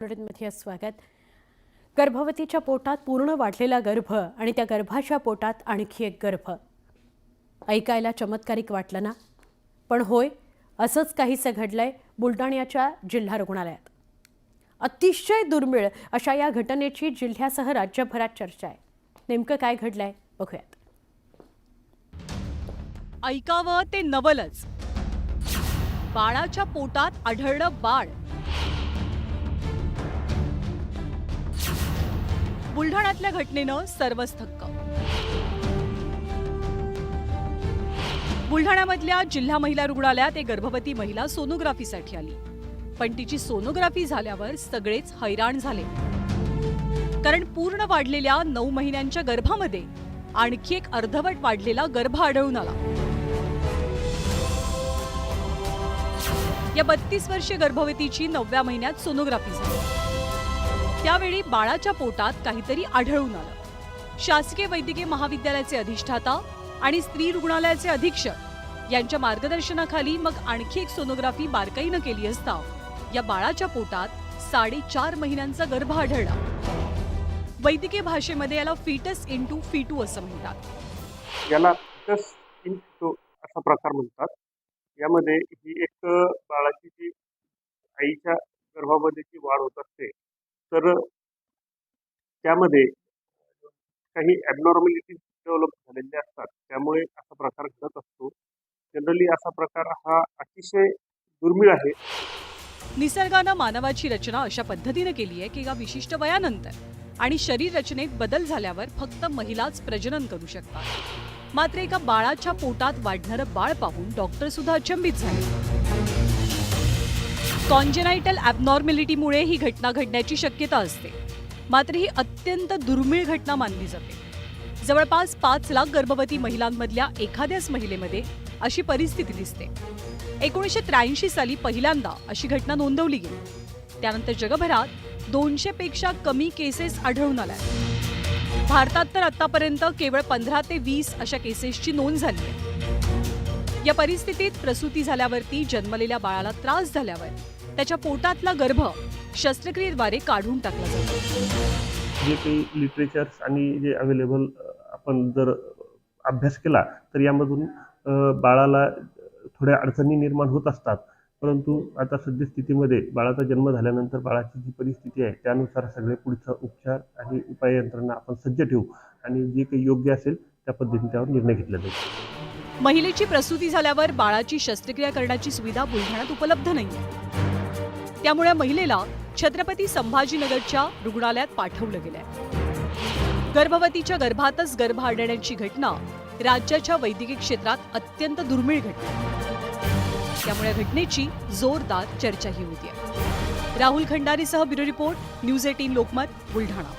मध्ये स्वागत। गर्भवतीच्या पोटात पूर्ण वाढलेला गर्भ आणि त्या गर्भाच्या पोटात आणखी एक गर्भ ऐकायला चमत्कारिक वाटलं ना? पण होय, असंच काहीसं घडलंय बुलढाण्याच्या जिल्हा रुग्णालयात। अतिशय दुर्मिळ अशा या घटनेची जिल्ह्यासह राज्यभरात चर्चा आहे। नेमकं काय घडलंय बघूयात। ऐकावं ते नवलच। बाळाच्या पोटात आढळलं बाळ। बुलढाण्यातल्या घटनेनं सर्वच थक्क। बुलढाण्यामधल्या जिल्हा महिला रुग्णालयात एक गर्भवती महिला सोनोग्राफीसाठी आली, पण तिची सोनोग्राफी झाल्यावर सगळेच हैराण झाले, कारण पूर्ण वाढलेल्या 9 महिन्यांच्या गर्भामध्ये आणखी एक अर्धवट वाढलेला गर्भ आढळून आला। या 32 वर्षीय गर्भवतीची 9व्या महिन्यात सोनोग्राफी झाली। त्यावेळी बाळाच्या पोटात काहीतरी आढळून आलं। शासकीय वैद्यकीय महाविद्यालयाचे अधिष्ठाता आणि स्त्री रुग्णालयाचे अधीक्षक यांच्या मार्गदर्शनाखाली मग आणखी एक सोनोग्राफी बारकाईनं केली असता या बाळाच्या पोटात 4.5 महिन्यांचा गर्भ आढळला। वैद्यकीय भाषेमध्ये याला फीटस इंटू फीटू असं म्हणतात। याला फीटस इन फीटू असा प्रकार म्हणतात। यामध्ये ही एक बाळाची जी आईच्या गर्भामध्ये जी वाढ होत असते, तर त्यामध्ये काही ॲबनॉर्मॅलिटीज डेव्हलप झालेले असतात, त्यामुळे असा प्रकार घडत असतो। जनरली असा प्रकार हा अतिशय दुर्मिळ आहे। निसर्गानं मानवाची रचना अशा पद्धतीने केली आहे की एका विशिष्ट वयानंतर आणि शरीर रचनेत बदल झाल्यावर फक्त महिलाच प्रजनन करू शकतात। मात्र एका बाळाच्या पोटात वाढणारं बाळ पाहून डॉक्टर सुद्धा अचंबित झाले। कॉन्जेनायटल ॲबनॉर्मॅलिटीमुळे ही घटना घडण्याची शक्यता असते, मात्र ही अत्यंत दुर्मिळ घटना मानली जाते। जवळपास 5 लाख गर्भवती महिलांमधल्या एखाद्याच महिलेमध्ये अशी परिस्थिती दिसते। 1983 साली पहिल्यांदा अशी घटना नोंदवली गेली। त्यानंतर जगभरात 200 पेक्षा कमी केसेस आढळून आल्या। भारतात तर आतापर्यंत केवळ 15 ते 20 अशा केसेसची नोंद झाली आहे। या परिस्थितीत प्रसूती झाल्यावरती जन्मलेल्या बाळाला त्रास झाल्यावर त्याच्या पोटातला गर्भ शस्त्रक्रियेद्वारे काढून टाकला जातो। जे काही लिटरेचर्स आणि जे अवेलेबल आपण जर अभ्यास केला तर यामधून बाळाला थोड्या अडचणी निर्माण होत असतात, परंतु आता सद्यस्थितीमध्ये बाळाचा जन्म झाल्यानंतर बाळाची जी परिस्थिती आहे त्यानुसार सगळे पुढचा उपचार आणि उपाय यंत्रणा आपण सज्ज ठेवू आणि जे काही योग्य असेल त्या पद्धतीने त्यावर निर्णय घेतला जाईल। महिलेची प्रसूती झाल्यावर बाळाची शस्त्रक्रिया करण्याची सुविधा बुलढाण्यात उपलब्ध नाहीये, त्यामुळे महिलेला छत्रपती संभाजीनगरच्या रुग्णालयात पाठवलं गेलंय। गर्भवतीच्या गर्भातच गर्भ आढळण्याची घटना राज्याच्या वैद्यकीय क्षेत्रात अत्यंत दुर्मिळ घटना, त्यामुळे घटनेची जोरदार चर्चाही होतीये। राहुल खंडारीसह bureau report, news 18 Lokmat, Buldhana.